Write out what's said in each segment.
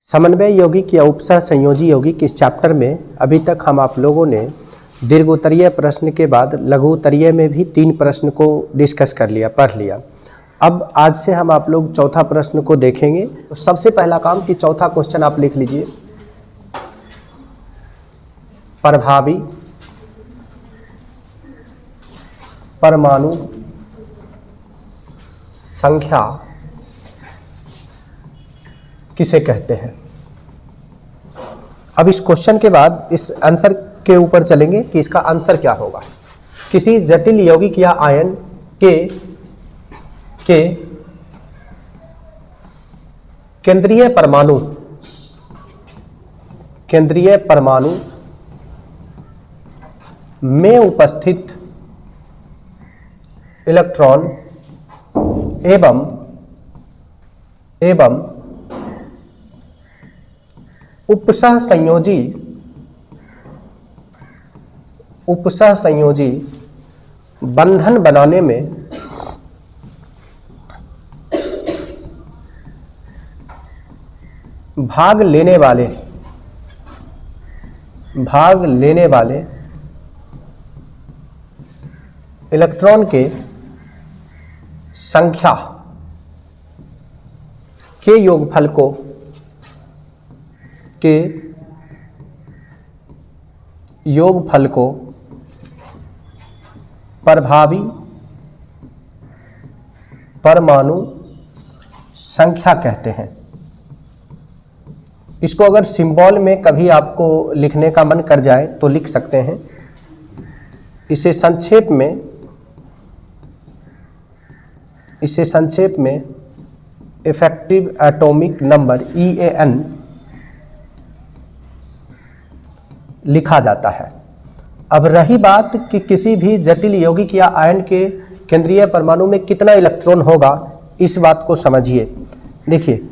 समन्वय यौगिक या उपसह संयोजी यौगिक इस चैप्टर में अभी तक हम आप लोगों ने दीर्घोत्तरीय प्रश्न के बाद लघुत्तरीय में भी 3 प्रश्न को डिस्कस कर लिया, पढ़ लिया। अब आज से हम आप लोग चौथा प्रश्न को देखेंगे। तो सबसे पहला काम कि चौथा क्वेश्चन आप लिख लीजिए, प्रभावी परमाणु संख्या किसे कहते हैं। अब इस क्वेश्चन के बाद इस आंसर के ऊपर चलेंगे कि इसका आंसर क्या होगा। किसी जटिल यौगिक या आयन के केंद्रीय परमाणु में उपस्थित इलेक्ट्रॉन एवं उपसह संयोजी बंधन बनाने में भाग लेने वाले इलेक्ट्रॉन के संख्या के योगफल को प्रभावी परमाणु संख्या कहते हैं। इसको अगर सिंबल में कभी आपको लिखने का मन कर जाए तो लिख सकते हैं। इसे संक्षेप में इफेक्टिव एटॉमिक नंबर EAN लिखा जाता है। अब रही बात कि किसी भी जटिल यौगिक या आयन के केंद्रीय परमाणु में कितना इलेक्ट्रॉन होगा, इस बात को समझिए। देखिए,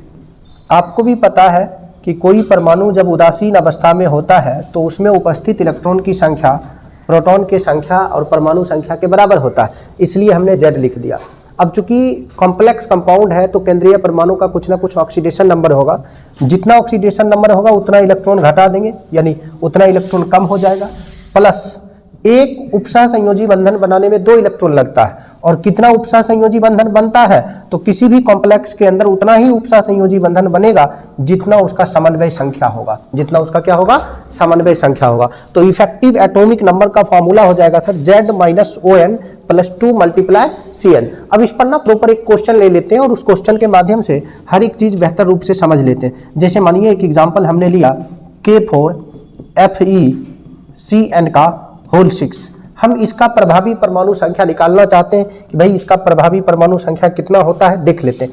आपको भी पता है कि कोई परमाणु जब उदासीन अवस्था में होता है तो उसमें उपस्थित इलेक्ट्रॉन की संख्या प्रोटॉन की संख्या और परमाणु संख्या के बराबर होता है, इसलिए हमने Z लिख दिया। अब चूंकि कॉम्प्लेक्स कंपाउंड है तो केंद्रीय परमाणु का कुछ ना कुछ ऑक्सीडेशन नंबर होगा। जितना ऑक्सीडेशन नंबर होगा उतना इलेक्ट्रॉन घटा देंगे, यानी उतना इलेक्ट्रॉन कम हो जाएगा। प्लस एक उपसह संयोजी बंधन बनाने में 2 इलेक्ट्रॉन लगता है, और कितना उपसह संयोजी बंधन बनता है तो किसी भी कॉम्प्लेक्स के अंदर उतना ही उपसह संयोजी बंधन बनेगा जितना उसका समन्वय संख्या होगा, जितना उसका क्या होगा, समन्वय संख्या होगा। तो इफेक्टिव एटॉमिक नंबर का फॉर्मूला हो जाएगा सर Z - ON + 2 × CN। अब इस पर ना प्रॉपर एक क्वेश्चन ले लेते हैं और उस क्वेश्चन के माध्यम से हर एक चीज बेहतर रूप से समझ लेते हैं। जैसे मानिए एक एग्जाम्पल हमने लिया K4FeCN का होल 6। हम इसका प्रभावी परमाणु संख्या निकालना चाहते हैं कि भाई इसका प्रभावी परमाणु संख्या कितना होता है, देख लेते हैं।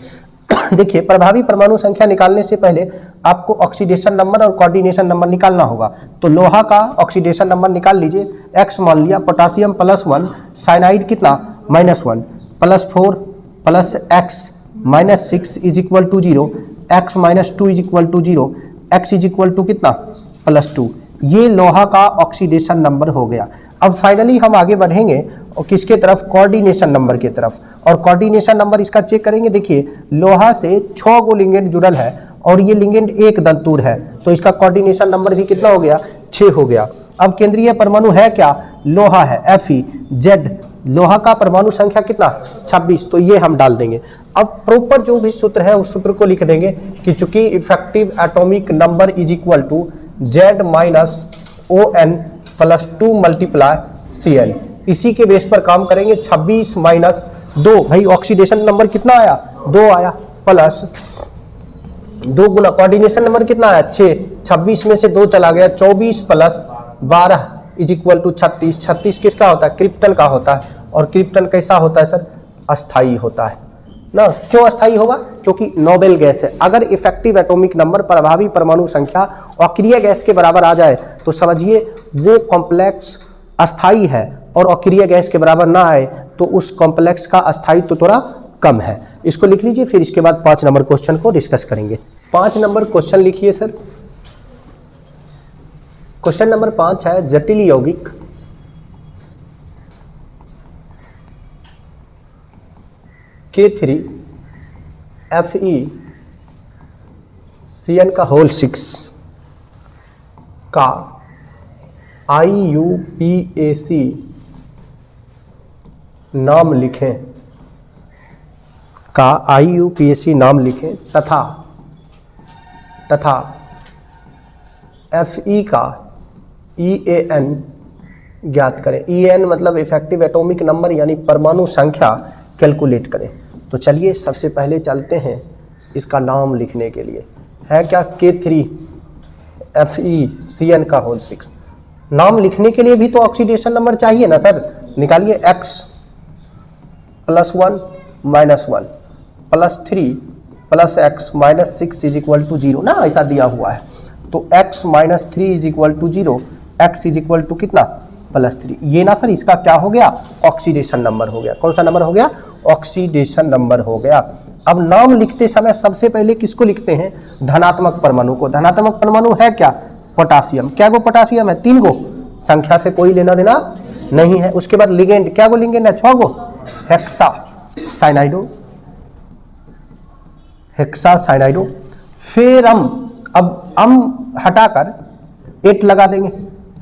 देखिए, प्रभावी परमाणु संख्या निकालने से पहले आपको ऑक्सीडेशन नंबर और कोऑर्डिनेशन नंबर निकालना होगा। तो लोहा का ऑक्सीडेशन नंबर निकाल लीजिए, X मान लिया, पोटासियम +1, साइनाइड कितना -1, +4 + X -6 = 0, X - 2 = 0, X = कितना +2। ये लोहा का ऑक्सीडेशन नंबर हो गया। अब फाइनली हम आगे बढ़ेंगे और किसके तरफ, कोऑर्डिनेशन नंबर की तरफ। और कोऑर्डिनेशन नंबर इसका चेक करेंगे। देखिए, लोहा से 6 गो लिगेंड जुड़ल है और ये लिगेंड एक दंतूर है, तो इसका कोऑर्डिनेशन नंबर भी कितना हो गया, 6 हो गया। अब केंद्रीय परमाणु है क्या, लोहा है, Fe। Z लोहा का परमाणु संख्या कितना, 26, तो ये हम डाल देंगे। अब प्रॉपर जो भी सूत्र है उस सूत्र को लिख देंगे कि चूंकि effective atomic number Z - ON + 2 × CN। इसी के बेस पर काम करेंगे। 26 - 2, भाई ऑक्सीडेशन नंबर कितना आया, 2 आया, प्लस 2 गुना कोऑर्डिनेशन नंबर कितना आया, 6। 26 में से 2 चला गया, 24 + 12 = 36। 36 किसका होता है, क्रिप्टन का होता है। और क्रिप्टन कैसा होता है सर, अस्थाई होता है ना। क्यों अस्थाई होगा, क्योंकि नोबेल गैस है। अगर इफेक्टिव एटॉमिक नंबर प्रभावी परमाणु संख्या अक्रिय गैस के बराबर आ जाए तो समझिए वो कॉम्प्लेक्स अस्थाई है, और अक्रिय गैस के बराबर ना आए तो उस कॉम्प्लेक्स का अस्थायित्व तो थोड़ा कम है। इसको लिख लीजिए, फिर इसके बाद 5 नंबर क्वेश्चन को डिस्कस करेंगे। 5 नंबर क्वेश्चन लिखिए सर। क्वेश्चन नंबर 5 है, जटिल यौगिक K3 FeCl Cn का होल 6 का IUPAC नाम लिखें, का IUPAC नाम लिखें तथा Fe का EAN ज्ञात करें। EAN मतलब इफेक्टिव एटॉमिक नंबर यानी परमाणु संख्या कैलकुलेट करें। तो चलिए सबसे पहले चलते हैं इसका नाम लिखने के लिए। है क्या K3FeCN का होल 6। नाम लिखने के लिए भी तो ऑक्सीडेशन नंबर चाहिए ना सर। निकालिए X +1 -1 +3 +X -6 is equal to 0 ना, ऐसा दिया हुआ है। तो X -3 is equal to 0, X is equal to कितना +3। ये ना सर इसका क्या हो गया, ऑक्सीडेशन नंबर हो गया। कौन सा नंबर हो गया, ऑक्सीडेशन नंबर हो गया। अब नाम लिखते समय सबसे पहले किसको लिखते हैं, धनात्मक परमाणु को। धनात्मक परमाणु है क्या, पोटासियम। क्या गो पोटासियम है, 3 गो, संख्या से कोई लेना देना नहीं है। उसके बाद लिगेंड, क्या गो लिगेंड है, 6 गो, हेक्सा साइनाइडो, हेक्सा साइनाइडो। फिर हम हटाकर 8 लगा देंगे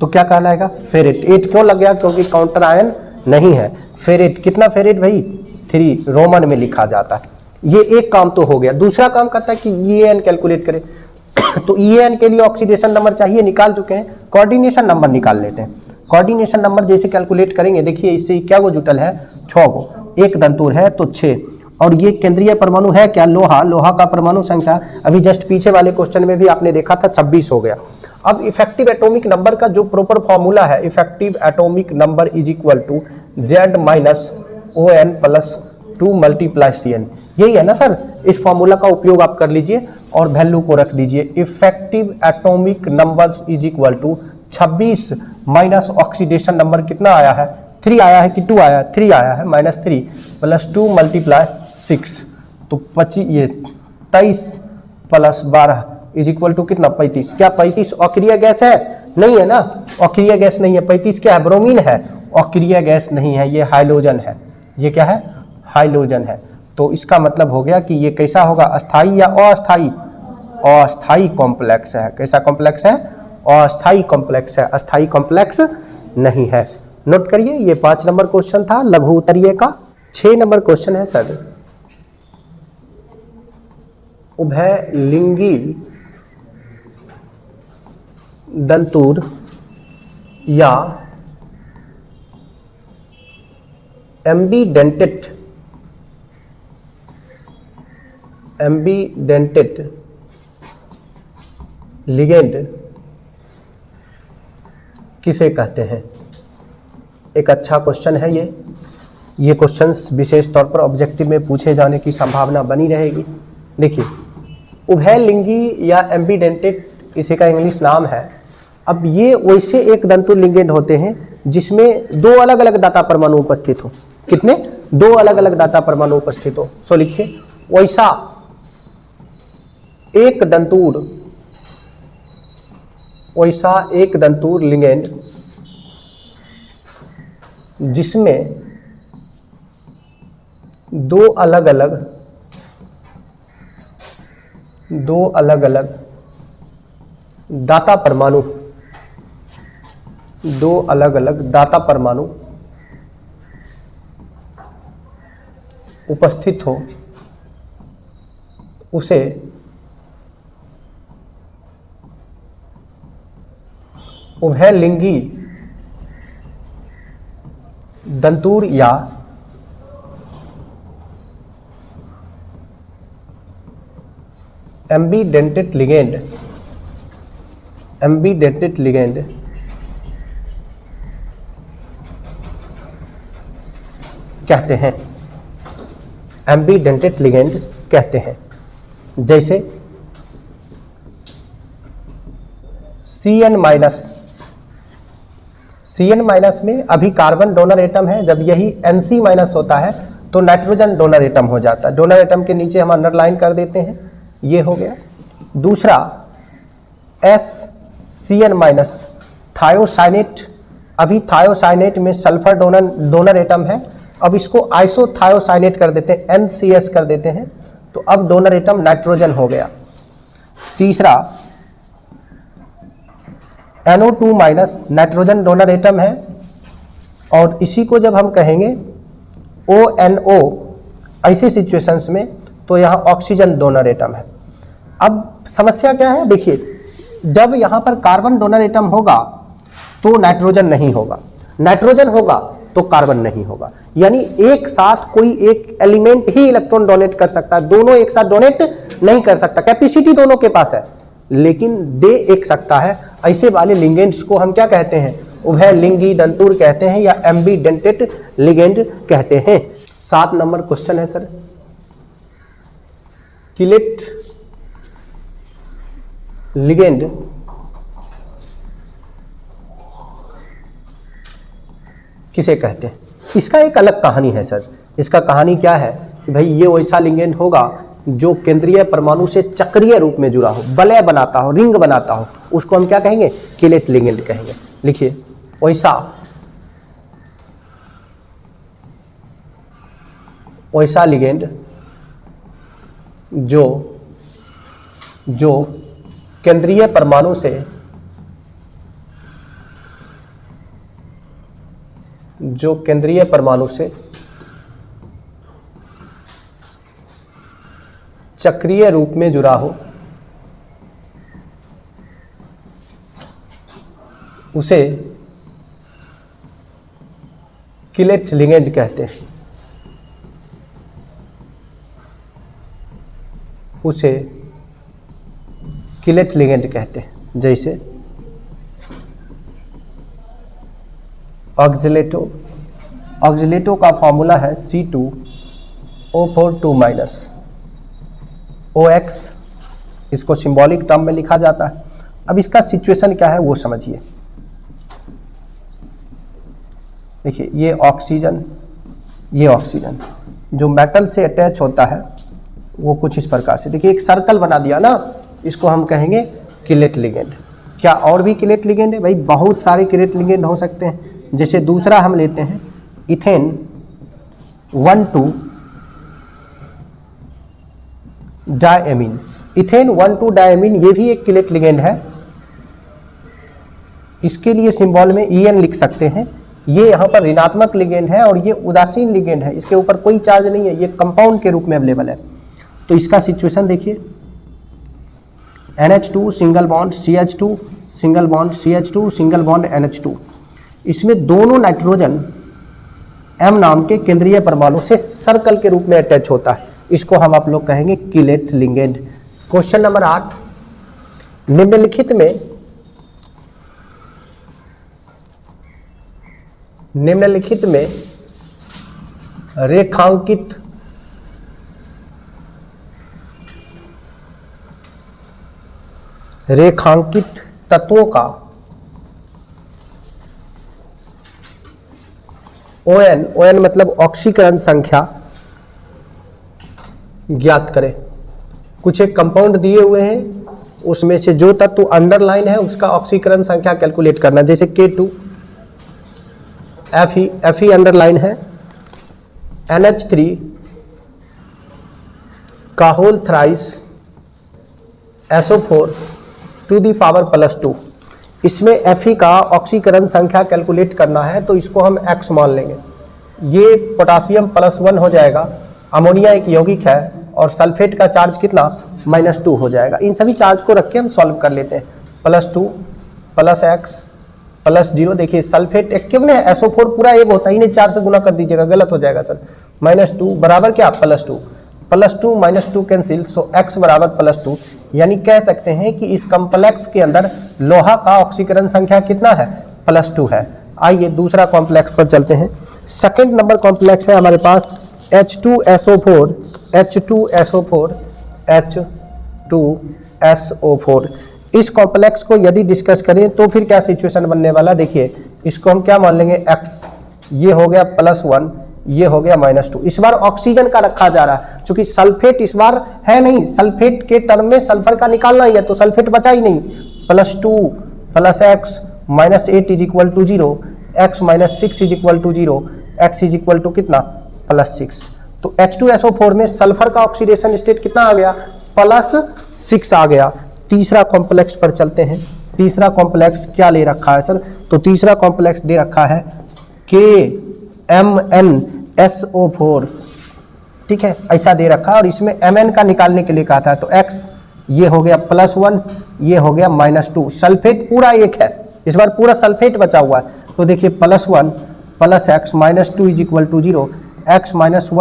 तो क्या कहलाएगा, फेरेट। 8 क्यों लग गया, क्योंकि काउंटर आयन नहीं है। फेरेट, कितना फेरेट भाई, 3 रोमन में लिखा जाता है। ये एक काम तो हो गया। दूसरा काम करता है कि EAN कैलकुलेट करें। तो EAN के लिए ऑक्सीडेशन नंबर चाहिए, निकाल चुके हैं। कोऑर्डिनेशन नंबर निकाल लेते हैं। कोऑर्डिनेशन नंबर जैसे कैलकुलेट करेंगे, देखिए इससे क्या गो जुटल है, 6 गो, एक दंतुर है तो 6। और ये केंद्रीय परमाणु है क्या, लोहा। लोहा का परमाणु संख्या अभी जस्ट पीछे वाले क्वेश्चन में भी आपने देखा था 26 हो गया। अब इफेक्टिव एटॉमिक नंबर का जो प्रॉपर फॉर्मूला है, effective atomic number is equal to Z - ON + 2 × CN। यही है ना सर, इस फॉर्मूला का उपयोग आप कर लीजिए और वैल्यू को रख दीजिए। Effective atomic number is equal to 26 minus oxidation number कितना आया है, 3 आया है कि 2 आया है, 3 आया है, -3 + 2 × 6 तो 23 + 12 इज इक्वल टू कितना, 35। क्या 35 अक्रिय गैस है, नहीं है ना, अक्रिय गैस नहीं है। 35 क्या है, ब्रोमीन है, अक्रिय गैस नहीं है, ये हाइड्रोजन है। ये क्या है, हाइड्रोजन है। तो इसका मतलब हो गया कि ये कैसा होगा, अस्थाई या अस्थाई, अस्थाई कॉम्प्लेक्स है। कैसा कॉम्प्लेक्स है, अस्थाई कॉम्प्लेक्स है, अस्थाई कॉम्प्लेक्स नहीं है। नोट करिए, ये 5 नंबर क्वेश्चन था लघु उत्तरीय का। 6 नंबर क्वेश्चन है सर, उभयलिंगी दंतुर या एम्बीडेंटेड लिगेंड किसे कहते हैं। एक अच्छा क्वेश्चन है ये क्वेश्चंस विशेष तौर पर ऑब्जेक्टिव में पूछे जाने की संभावना बनी रहेगी। देखिए, उभयलिंगी या एम्बीडेंटेड इसी का इंग्लिश नाम है। अब ये वैसे एक दंतुर लिगेंड होते हैं जिसमें 2 अलग अलग दाता परमाणु उपस्थित हो। कितने, 2 अलग अलग दाता परमाणु उपस्थित हो। सो लिखिए, वैसा एक दंतुर लिगेंड जिसमें 2 अलग अलग दाता परमाणु, 2 अलग अलग दाता परमाणु उपस्थित हो, उसे उभयलिंगी दंतुर या एम्बीडेंटेड लिगेंड कहते हैं, एम्बीडेंटेड लिगेंड कहते हैं। जैसे CN- में अभी कार्बन डोनर एटम है, जब यही NC- होता है तो नाइट्रोजन डोनर एटम हो जाता है। डोनर एटम के नीचे हम अंडरलाइन कर देते हैं, ये हो गया। दूसरा SCN- थायोसाइनेट, अभी थायोसाइनेट में सल्फर डोनर एटम है, अब इसको आइसोथायोसाइनेट कर देते हैं, NCS कर देते हैं, तो अब डोनर एटम नाइट्रोजन हो गया। तीसरा NO2 minus nitrogen donor atom है, और इसी को जब हम कहेंगे ONO ऐसे सिचुएशंस में तो यहाँ ऑक्सीजन डोनर एटम है। अब समस्या क्या है, देखिए जब यहाँ पर कार्बन डोनर एटम होगा तो नाइट्रोजन नहीं होगा, नाइट्रोजन होगा तो कार्बन नहीं होगा, यानी एक साथ कोई एक एलिमेंट ही इलेक्ट्रॉन डोनेट कर सकता है, दोनों एक साथ डोनेट नहीं कर सकता। कैपेसिटी दोनों के पास है लेकिन दे एक सकता है। ऐसे वाले लिगेंड्स को हम क्या कहते हैं, उभय लिंगी दंतुर कहते हैं या एम्बीडेंटेड लिगेंड कहते हैं। 7 नंबर क्वेश्चन है सर, किलेट लिगेंड किसे कहते हैं? इसका एक अलग कहानी है सर। इसका कहानी क्या है कि भाई ये वैसा लिगेंड होगा जो केंद्रीय परमाणु से चक्रीय रूप में जुड़ा हो, वलय बनाता हो, रिंग बनाता हो, उसको हम क्या कहेंगे, किलेट लिगेंड कहेंगे। लिखिए वैसा लिगेंड जो केंद्रीय परमाणु से चक्रीय रूप में जुड़ा हो उसे किलेट लिगेंड कहते हैं, उसे किलेट लिगेंड कहते हैं। जैसे ऑक्सीलेटो का फॉर्मूला है C2O4 2 माइनस OX, इसको सिंबॉलिक टर्म में लिखा जाता है। अब इसका सिचुएशन क्या है वो समझिए। देखिए ये ऑक्सीजन जो मेटल से अटैच होता है वो कुछ इस प्रकार से, देखिए एक सर्कल बना दिया ना, इसको हम कहेंगे किलेट लिगेंड। क्या और भी किलेट लिगेंड है? भाई बहुत सारे किलेट लिगेंड हो सकते हैं। जैसे दूसरा हम लेते हैं इथेन 1,2 डायमीन। इथेन 1,2 डायमीन ये भी एक किलेट लिगेंड है। इसके लिए सिंबल में EN लिख सकते हैं। ये यहाँ पर ऋणात्मक लिगेंड है और ये उदासीन लिगेंड है, इसके ऊपर कोई चार्ज नहीं है, ये कंपाउंड के रूप में अवेलेबल है। तो इसका सिचुएशन देखिए, NH2 single bond CH2 single bond CH2 single bond NH2। इसमें दोनों नाइट्रोजन M नाम के केंद्रीय परमाणु से सर्कल के रूप में अटैच होता है, इसको हम आप लोग कहेंगे किलेट लिगेंड। क्वेश्चन नंबर 8, निम्नलिखित में रेखांकित तत्वों का ON मतलब ऑक्सीकरण संख्या ज्ञात करें। कुछ एक कंपाउंड दिए हुए हैं, उसमें से जो तत्व अंडरलाइन है उसका ऑक्सीकरण संख्या कैलकुलेट करना। जैसे K2 Fe अंडरलाइन है, NH3 का whole thrice SO4 to the power +2। इसमें Fe का ऑक्सीकरण संख्या कैलकुलेट करना है तो इसको हम X मान लेंगे। ये पोटासियम +1 हो जाएगा, अमोनिया एक यौगिक है और सल्फेट का चार्ज कितना -2 हो जाएगा। इन सभी चार्ज को रख के हम सॉल्व कर लेते हैं। +2 +X +0। देखिए सल्फेट एक क्यों है, SO4 पूरा एक होता ही नहीं, 4 से गुना कर दीजिएगा, गलत हो जाएगा सर। -2 बराबर क्या, +2 -2 कैंसिल, सो X बराबर +2। यानी कह सकते हैं कि इस कॉम्प्लेक्स के अंदर लोहा का ऑक्सीकरण संख्या कितना है, +2 है। आइए दूसरा कॉम्प्लेक्स पर चलते हैं। सेकंड नंबर कॉम्प्लेक्स है हमारे पास H2SO4 H2SO4। इस कॉम्प्लेक्स को यदि डिस्कस करें तो फिर क्या सिचुएशन बनने वाला, देखिए इसको हम क्या मान लेंगे X, ये हो गया +1, ये हो गया -2। इस बार ऑक्सीजन का रखा जा रहा है, क्योंकि सल्फेट इस बार है नहीं, सल्फेट के टर्म में सल्फर का निकालना ही है तो सल्फेट बचा ही नहीं। +2 +X -8 = 0, X -6 = 0, X = कितना, +6। तो H2SO4 में सल्फर का ऑक्सीडेशन स्टेट कितना आ गया, +6 आ गया। तीसरा कॉम्प्लेक्स पर चलते हैं। तीसरा कॉम्प्लेक्स क्या ले रखा है सर? तो तीसरा कॉम्प्लेक्स दे रखा है KMnSO4, ठीक है, ऐसा दे रखा है और इसमें Mn का निकालने के लिए कहा था। तो x ये हो गया +1, ये हो गया -2। सल्फेट पूरा एक है, इस बार पूरा सल्फेट बचा हुआ है। तो देखिए +1 + x -2 = 0, x - 1 =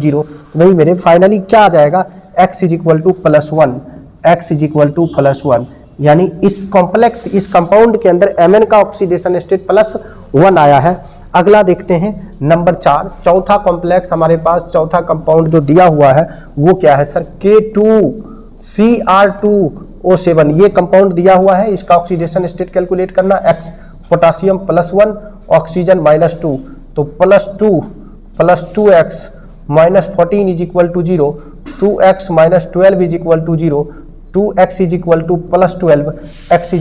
0। वही मेरे फाइनली क्या आ जाएगा, x +1, x +1, यानी इस कॉम्प्लेक्स, इस कंपाउंड के अंदर Mn का ऑक्सीडेशन स्टेट +1 आया है। अगला देखते हैं नंबर 4, चौथा कॉम्प्लेक्स हमारे पास, चौथा कंपाउंड जो दिया हुआ है वो क्या है सर? K2Cr2O7, ये कंपाउंड दिया हुआ है। इसका ऑक्सीडेशन स्टेट कैलकुलेट करना। x पोटासियम +1, ऑक्सीजन -2, तो +2 + 2x - 14 = 0, 2x - 12 = 0, 2x +12, x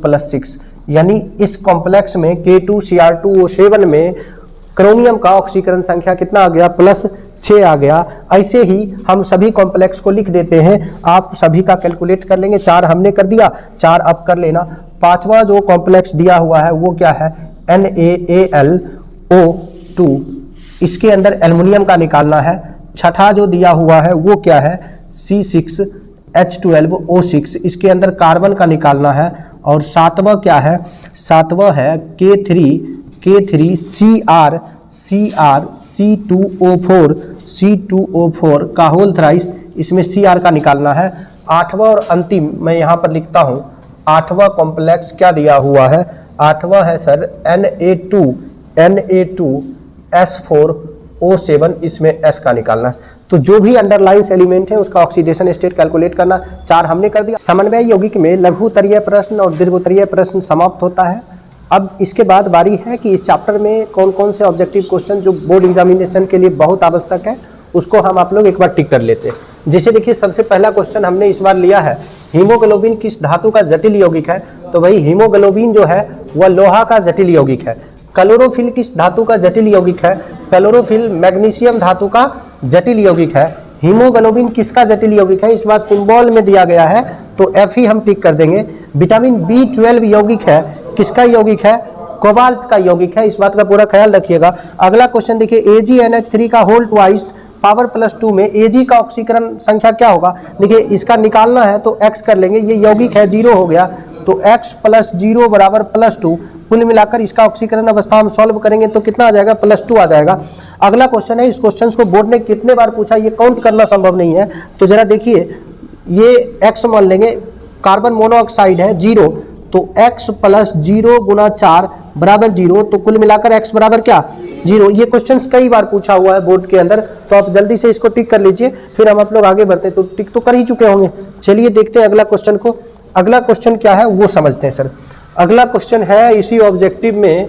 +6। यानी इस कॉम्प्लेक्स में K2Cr2O7 में क्रोमियम का ऑक्सीकरण संख्या कितना आ गया? +6 आ गया। ऐसे ही हम सभी कॉम्प्लेक्स को लिख देते हैं, आप सभी का कैलकुलेट कर लेंगे। 4 हमने कर दिया, 4 अब कर लेना। पांचवा जो कॉम्प्लेक्स दिया हुआ है वो क्या है? NaAlO2, इसके अंदर एल्युमिनियम का निकालना है। छठा जो दिया हुआ है वो क्या है? C6H12O6, इसके अंदर कार्बन का निकालना है। और सातवां क्या है? सातवां है C3C2O4 का होल थ्राइस, इसमें Cr का निकालना है। आठवां और अंतिम मैं यहाँ पर लिखता हूँ, आठवां कॉम्प्लेक्स क्या दिया हुआ है? आठवां है सर Na2S4O7, इसमें S का निकालना है। तो जो भी अंडरलाइंस एलिमेंट है उसका ऑक्सीडेशन स्टेट कैलकुलेट करना। 4 हमने कर दिया। समन्वय यौगिक में लघुत्तरीय प्रश्न और दीर्घोत्तरीय प्रश्न समाप्त होता है। अब इसके बाद बारी है कि इस चैप्टर में कौन कौन से ऑब्जेक्टिव क्वेश्चन जो बोर्ड एग्जामिनेशन के लिए बहुत आवश्यक है उसको हम आप लोग एक बार टिक कर लेते हैं। जैसे देखिए सबसे पहला क्वेश्चन हमने इस बार लिया है, हीमोग्लोबिन किस धातु का जटिल यौगिक है? तो भाई हीमोग्लोबिन जो है वह लोहा का जटिल यौगिक है। क्लोरोफिल किस धातु का जटिल यौगिक है? क्लोरोफिल मैग्नीशियम धातु का जटिल यौगिक है। हीमोग्लोबिन किसका जटिल यौगिक है? इस बार सिंबल में दिया गया है तो F ही हम टिक कर देंगे। विटामिन B12 यौगिक है, किसका यौगिक है? कोबाल्ट का यौगिक है। इस बात का पूरा ख्याल रखिएगा। अगला क्वेश्चन देखिए, AgNH3 का होल ट्वाइस पावर +2 में Ag का ऑक्सीकरण संख्या क्या होगा? देखिए इसका निकालना है तो x कर लेंगे, ये यौगिक है 0 हो गया, तो x + 0 = +2। कुल मिलाकर इसका ऑक्सीकरण अवस्था हम सॉल्व करेंगे तो कितना आ जाएगा? +2 आ जाएगा। अगला क्वेश्चन है, इस क्वेश्चन को बोर्ड ने कितने बार पूछा ये काउंट करना संभव नहीं है, तो जरा देखिए ये x मान लेंगे, कार्बन मोनोऑक्साइड है 0, तो x + 0 × 4 = 0, तो कुल मिलाकर x बराबर क्या? 0। ये क्वेश्चंस कई बार पूछा हुआ है बोर्ड के अंदर, तो आप जल्दी से इसको टिक कर लीजिए, फिर हम आप लोग आगे बढ़ते हैं। तो टिक तो कर ही चुके होंगे। चलिए देखते हैं अगला क्वेश्चन को। अगला क्वेश्चन क्या है वो समझते हैं सर। अगला क्वेश्चन है इसी ऑब्जेक्टिव में,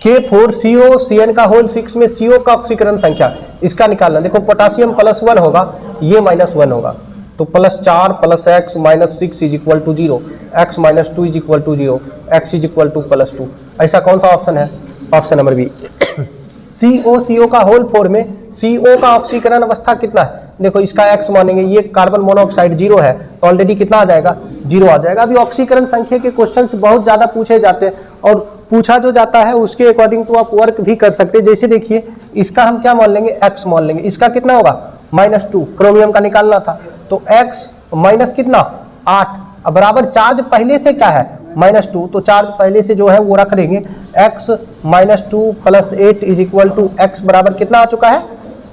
K4COCN का होल 6 में CO का ऑक्सीकरण संख्या, इसका निकालना। देखो पोटासियम +1 होगा, ये -1 होगा, तो +4 + x - 6 = 0, x - 2 = 0, x +2। ऐसा कौन सा ऑप्शन है? Option number B. CO का होल 4 में CO का ऑक्सीकरण अवस्था कितना है? देखो इसका x मानेंगे, ये कार्बन मोनोऑक्साइड 0 है, तो ऑलरेडी कितना आ जाएगा? 0 आ जाएगा। अभी ऑक्सीकरण संख्या के क्वेश्चंस बहुत ज़्यादा पूछे जाते हैं और पूछा जो जाता है उसके अकॉर्डिंग तो आप वर्क भी कर सकते हैं। जैसे देखिए इसका हम क्या मान लेंगे? x मान लेंगे। इसका कितना होगा? -2, क्रोमियम का निकालना था, तो x माइनस कितना? 8, अब बराबर चार्ज पहले से क्या है? -2, तो चार्ज पहले से जो है वो रख देंगे। x - 2 + 8 = x बराबर कितना आ चुका है?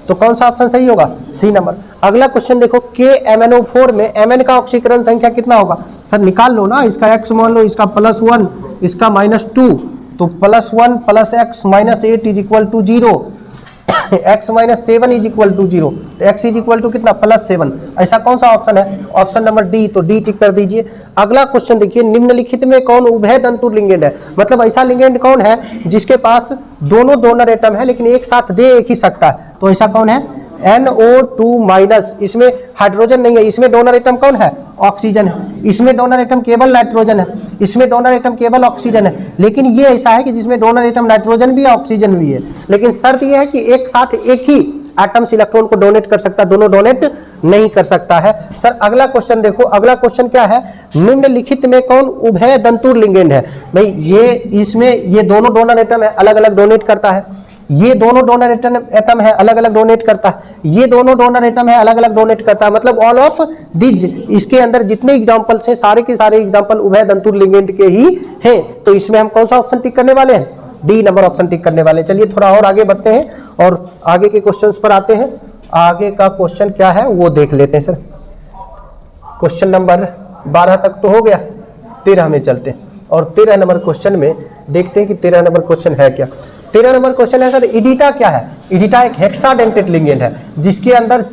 तो कौन सा ऑप्शन सही होगा? सी नंबर। अगला क्वेश्चन देखो, KMnO4 में Mn का ऑक्सीकरण संख्या कितना होगा? सर निकाल लो ना, इसका x मान लो, इसका +1, इसका -2, तो +1 + x - 8 = 0, x - 7 = 0, तो x कितना? +7। ऐसा कौन सा ऑप्शन है? ऑप्शन नंबर डी, तो डी टिक कर दीजिए। अगला क्वेश्चन देखिए, निम्नलिखित में कौन उभय तंतु लिगेंड है? मतलब ऐसा लिगेंड कौन है जिसके पास दोनों डोनर एटम है लेकिन एक साथ दे एक ही सकता है, तो ऐसा कौन है? NO2-, इसमें हाइड्रोजन नहीं है, इसमें डोनर एटम कौन है? ऑक्सीजन है, इसमें डोनर एटम केवल नाइट्रोजन है, इसमें डोनर एटम केवल ऑक्सीजन है। लेकिन ये ऐसा है कि जिसमें डोनर एटम नाइट्रोजन भी है, ऑक्सीजन भी है, लेकिन शर्त यह है कि एक साथ एक ही एटम्स इलेक्ट्रॉन को डोनेट कर सकता है, दोनों डोनेट नहीं कर सकता है। सर अगला क्वेश्चन देखो, अगला क्वेश्चन क्या है, निम्नलिखित में कौन उभय दंतुर लिगेंड है। भाई ये इसमें ये दोनों डोनर एटम है, अलग अलग डोनेट करता है, ये दोनों डोनर एटम है, अलग अलग डोनेट करता है, ये दोनों डोनर एटम है, अलग अलग डोनेट करता है, मतलब ऑल ऑफ दिज, इसके अंदर जितने एग्जांपल्स हैं सारे के सारे एग्जांपल उभय दंतुर लिगेंड के ही हैं। तो इसमें हम कौन सा ऑप्शन टिक करने वाले हैं, डी नंबर ऑप्शन टिक करने वाले। चलिए थोड़ा और आगे बढ़ते हैं और आगे के क्वेश्चंस पर आते हैं। आगे का क्वेश्चन क्या है वो देख लेते हैं। सर क्वेश्चन नंबर 12 तक तो हो गया, 13 में चलते हैं और 13 नंबर क्वेश्चन में देखते हैं कि 13 नंबर क्वेश्चन है क्या। 13 नंबर क्वेश्चन है सर, इडिटा क्या है। इडिटा एक हेक्साडेंटेट लिगेंड है जिसके अंदर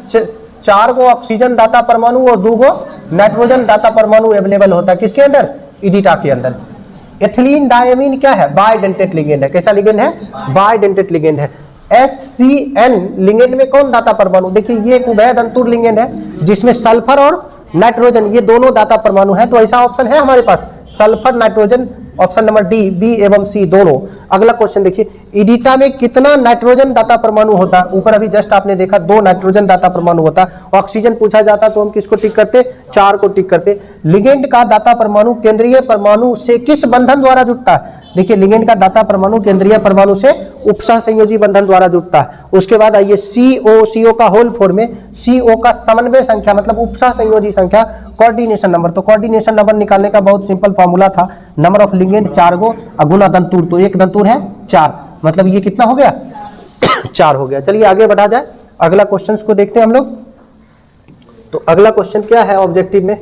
4 गो ऑक्सीजन दाता परमाणु और 2 गो नाइट्रोजन दाता परमाणु अवेलेबल होता है। किसके अंदर, इडिटा के अंदर। एथिलीन डायमीन क्या है, बाइडेंटेट लिगेंड है। कैसा लिगेंड है, बाइडेंटेट लिगेंड है। SCN लिगेंड में कौन दाता परमाणु, देखिए ये एक उभय दंतुर लिगेंड है जिसमें सल्फर और नाइट्रोजन ये दोनों दाता परमाणु है। तो ऐसा ऑप्शन है हमारे पास, sulphur nitrogen, option number D, B एवं सी दोनों। अगला क्वेश्चन देखिए, इडिटा में कितना नाइट्रोजन दाता परमाणु होता है। ऊपर अभी जस्ट आपने देखा 2 नाइट्रोजन दाता परमाणु होता है। ऑक्सीजन पूछा जाता तो हम किसको टिक करते, 4 को टिक करते। लिगेंड का दाता परमाणु केंद्रीय परमाणु से किस बंधन द्वारा जुड़ता है। देखिए लिगेंड का दाता परमाणु केंद्रीय परमाणु से उपसह संयोजी बंधन द्वारा जुड़ता है। उसके बाद आइए CO का होल फॉर्म में CO का समन्वय संख्या मतलब उपसह संयोजी संख्या, कोऑर्डिनेशन नंबर। तो कोऑर्डिनेशन नंबर निकालने का बहुत सिंपल फॉर्मूला था, नंबर ऑफ लिगेंड 4 गो गुना दंतुर, तो एक दंतुर है 4, मतलब ये कितना हो गया 4 हो गया। चलिए आगे बढ़ा जाए, अगला क्वेश्चन को देखते हैं हम लोग। तो अगला क्वेश्चन क्या है ऑब्जेक्टिव में,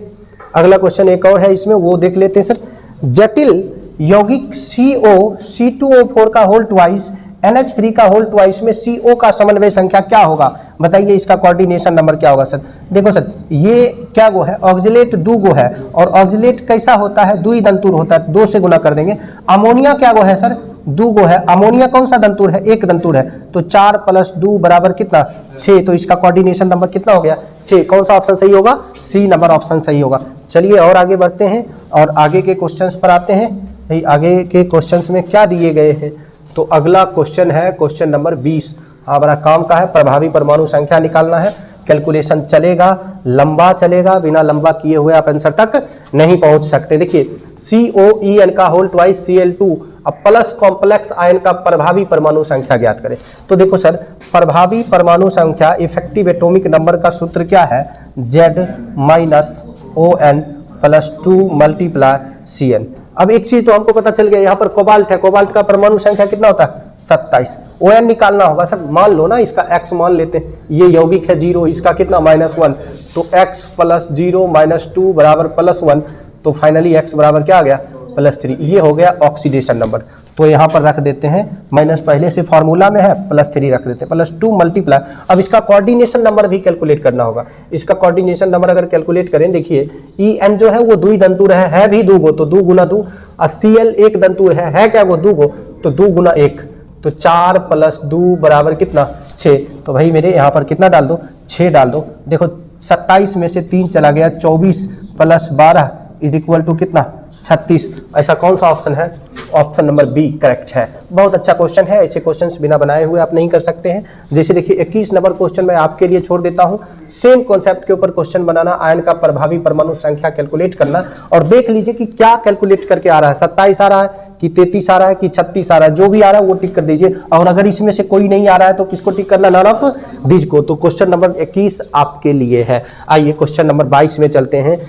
अगला क्वेश्चन एक और है इसमें, वो देख लेते हैं सर। जटिल यौगिक CO C2O4 का होल ट्वाइस NH3 का होल ट्वाइस में CO का समन्वय संख्या क्या होगा, बताइए इसका कोऑर्डिनेशन नंबर क्या होगा। सर देखो सर, ये क्या गो है, ऑक्जिलेट 2 गो है और ऑक्जिलेट कैसा होता है, द्विदंतुर होता है, 2 से गुना कर देंगे। अमोनिया क्या गो है सर, 2 गो है। अमोनिया कौन सा दंतुर है, एक दंतुर है, तो 4 + 2 बराबर कितना 6, तो इसका कोऑर्डिनेशन नंबर कितना हो गया 6। कौन सा ऑप्शन सही होगा, सी नंबर ऑप्शन सही होगा। चलिए और आगे बढ़ते हैं और आगे के क्वेश्चंस पर आते हैं। भाई आगे के क्वेश्चंस में क्या दिए गए हैं, तो अगला क्वेश्चन है क्वेश्चन नंबर 20। हमारा काम का है प्रभावी परमाणु संख्या निकालना है। कैलकुलेशन चलेगा, लंबा चलेगा, बिना लंबा किए हुए आप आंसर तक नहीं पहुंच सकते। देखिए COEN का होल ट्वाइस Cl2 अब प्लस कॉम्प्लेक्स आयन का प्रभावी परमाणु संख्या ज्ञात करें। तो देखो सर, प्रभावी परमाणु संख्या इफेक्टिव एटॉमिक नंबर का सूत्र क्या है, Z - ON + 2 × Cn। अब एक चीज तो हमको पता चल गया, यहाँ पर कोबाल्ट है, कोबाल्ट का परमाणु संख्या कितना होता है 27। ON निकालना होगा सर, मान लो ना इसका X मान लेते हैं, ये यौगिक है 0, इसका कितना -1, तो X + 0 - 2 बराबर +1, तो फाइनली X बराबर क्या आ गया +3। ये हो गया ऑक्सीडेशन नंबर, तो यहाँ पर रख देते हैं माइनस, पहले से फॉर्मूला में है +3 रख देते हैं, +2 × अब इसका कोऑर्डिनेशन नंबर भी कैलकुलेट करना होगा। इसका कोऑर्डिनेशन नंबर अगर कैलकुलेट करें, देखिए EN जो है वो द्विदंतुर है भी 2 गो, तो 2 × 2, और Cl एक दंतुर है क्या वो 2 गो, तो 2 × 1, तो 4 + 2 बराबर कितना 6। तो भाई मेरे यहाँ पर कितना डाल दो 6 डाल दो। देखो 27 में से 3 चला गया, 24 + 12 = कितना 36। ऐसा कौन सा ऑप्शन है, ऑप्शन नंबर बी करेक्ट है। बहुत अच्छा क्वेश्चन है, ऐसे क्वेश्चंस बिना बनाए हुए आप नहीं कर सकते हैं। जैसे देखिए 21 नंबर क्वेश्चन मैं आपके लिए छोड़ देता हूं, सेम कॉन्सेप्ट के ऊपर क्वेश्चन बनाना, आयन का प्रभावी परमाणु संख्या कैलकुलेट करना, और देख लीजिए कि क्या कैलकुलेट करके आ रहा है, 27 आ रहा है कि 33 आ रहा है कि 36 आ रहा है, जो भी आ रहा है वो टिक कर दीजिए। और अगर इसमें से कोई नहीं आ रहा है तो किसको टिक करना, नन ऑफ दिस को। तो क्वेश्चन नंबर 21 आपके लिए है। आइए क्वेश्चन नंबर 22 में चलते हैं।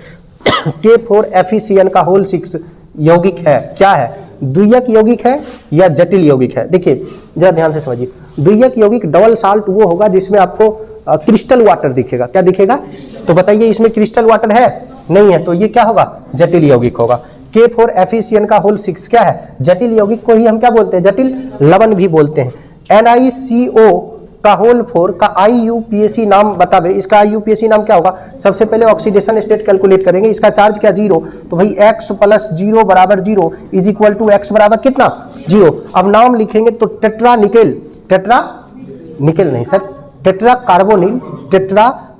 K4FeCN का होल 6 यौगिक है, क्या है, द्वियक यौगिक है या जटिल यौगिक है। देखिए जरा ध्यान से समझिए, द्वियक यौगिक डबल साल्ट वो होगा जिसमें आपको क्रिस्टल वाटर दिखेगा, क्या दिखेगा, तो बताइए इसमें क्रिस्टल वाटर है, नहीं है, तो ये क्या होगा, जटिल यौगिक होगा। K4FeCN का होल 6 क्या है, जटिल यौगिक को ही हम क्या बोलते हैं, जटिल लवण भी बोलते हैं। NiCO का होल 4 का IUPAC नाम बतावे, इसका IUPAC नाम क्या होगा, सबसे पहले ऑक्सीडेशन स्टेट कैलकुलेट करेंगे, इसका चार्ज क्या 0, तो भाई X + 0 बराबर 0 = X बराबर कितना 0। अब नाम लिखेंगे तो टेट्रा निकेल, टेट्रा निकेल नहीं सर, टेट्रा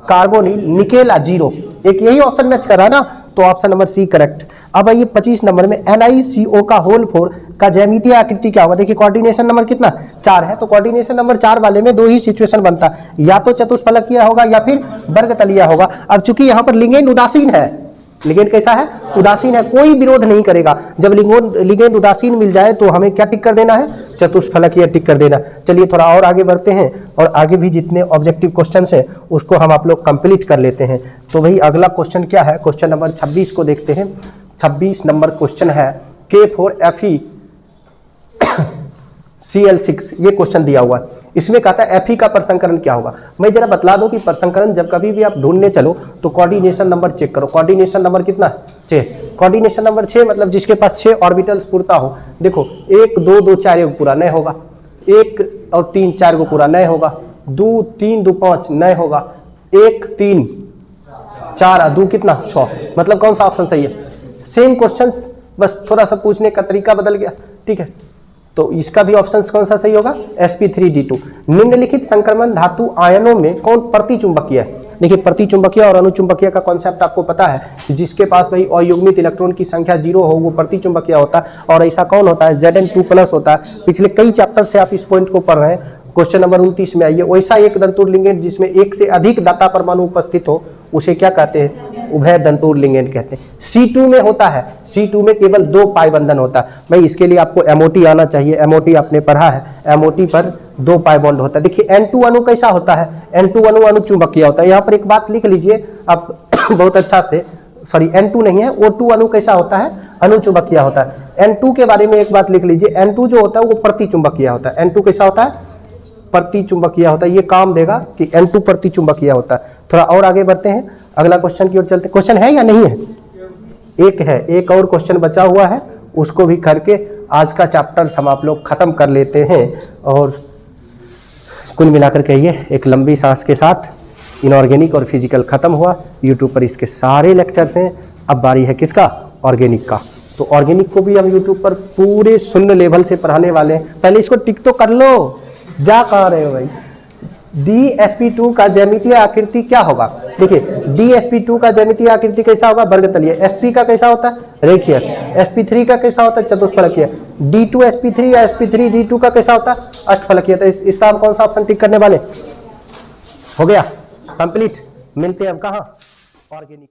कार्बोनिल निकेल 0, एक यही ऑप्शन मैच कर रहा है ना, तो ऑप्शन नंबर सी करेक्ट। अब आइए 25 नंबर में NiCO का होल 4 का ज्यामितीय आकृति क्या होगा। देखिए कोऑर्डिनेशन नंबर कितना 4 है, तो कोऑर्डिनेशन नंबर 4 वाले में दो ही सिचुएशन बनता है, या तो चतुष्फलकीय होगा या फिर वर्गतलीय होगा। अब चूंकि यहाँ पर लिगेंड उदासीन है, लिगेंड कैसा है, उदासीन है, कोई विरोध नहीं करेगा। जब लिगेंड उदासीन मिल जाए तो हमें क्या टिक कर देना है, चतुष्फलकीय टिक कर देना। चलिए थोड़ा और आगे बढ़ते हैं और आगे भी जितने ऑब्जेक्टिव क्वेश्चन हैं उसको हम आप लोग कंप्लीट कर लेते हैं। तो भाई अगला क्वेश्चन क्या है, क्वेश्चन नंबर 26 को देखते हैं। 26 नंबर क्वेश्चन है K4FeCl6, ये क्वेश्चन दिया हुआ है। इसमें कहता है Fe का प्रसंकरण क्या होगा। मैं जरा बतला दूं कि प्रसंकरण जब कभी भी आप ढूंढने चलो तो कोऑर्डिनेशन नंबर चेक करो। कोऑर्डिनेशन नंबर कितना 6, कोऑर्डिनेशन नंबर 6 मतलब जिसके पास 6 ऑर्बिटल्स पूरता हो। देखो 1 2 2 4 एक पूरा नहीं होगा, 1 और 3 4 को पूरा नहीं होगा, 2 3 2 5 नहीं होगा, 1 3 4 2 कितना 6, मतलब कौन सा ऑप्शन सही है। सेम क्वेश्चन, बस थोड़ा सा पूछने का तरीका बदल गया, ठीक है। तो इसका भी ऑप्शन कौन सा सही होगा, sp3d2। निम्नलिखित संक्रमण धातु आयनों में कौन प्रतिचुंबकीय है। देखिए प्रतिचुंबकीय और अनुचुंबकीय का कॉन्सेप्ट आपको पता है, जिसके पास भाई अयुग्मित इलेक्ट्रॉन की संख्या 0 हो वो प्रतिचुंबकीय होता है, और ऐसा कौन होता है, Zn2+ होता है। पिछले कई चैप्टर से आप इस पॉइंट को पढ़ रहे हैं। क्वेश्चन नंबर 29 में आइए, वैसा एक दंतुर लिगेंड जिसमें एक से अधिक दाता परमाणु उपस्थित हो उसे क्या कहते हैं, उभय दंतुर लिगेंड कहते हैं। C2 में होता है, C2 में केवल 2 पाई बंधन होता है। भाई इसके लिए आपको MOT आना चाहिए, MOT आपने पढ़ा है, MOT पर 2 पाई बॉन्ड होता है। देखिए N2 अणु कैसा होता है, N2 अणु अनुचुंबकीय होता है। यहाँ पर एक बात लिख लीजिए आप बहुत अच्छा से, सॉरी N2 नहीं है, O2 अणु कैसा होता है, अनुचुंबकीय होता है। N2 के बारे में एक बात लिख लीजिए, N2 जो होता है वो प्रतिचुंबकीय होता है। N2 कैसा होता है, प्रतिचुंबकीय होता है। ये काम देगा कि N2 प्रतिचुंबकीय होता है। थोड़ा और आगे बढ़ते हैं, अगला क्वेश्चन की ओर चलते हैं। क्वेश्चन है या नहीं है, एक है, एक और क्वेश्चन बचा हुआ है, उसको भी करके आज का चैप्टर हम आप लोग खत्म कर लेते हैं। और कुल मिलाकर कहिए एक लंबी सांस के साथ इनऑर्गेनिक और फिजिकल खत्म हुआ। यूट्यूब पर इसके सारे लेक्चर्स हैं, अब बारी है किसका, ऑर्गेनिक का। तो ऑर्गेनिक को भी हम यूट्यूब पर पूरे शून्य लेवल से पढ़ाने वाले हैं। पहले इसको टिक तो कर लो, जा कहाँ रहे हो भाई। DsP2 का ज्यामितीय आकृति क्या होगा। देखिए DsP2 का ज्यामितीय आकृति कैसा होगा, वर्गतलीय। Sp का कैसा होता है, रेखीय। Sp3 का कैसा होता है, चतुष्फलकीय। D2sp3 या sp3d2 का कैसा होता है, अष्टफलकीय। तो इसका हम कौन सा ऑप्शन टिक करने वाले, हो गया कंप्लीट। मिलते हैं अब कहाँ, ऑर्गेनिक।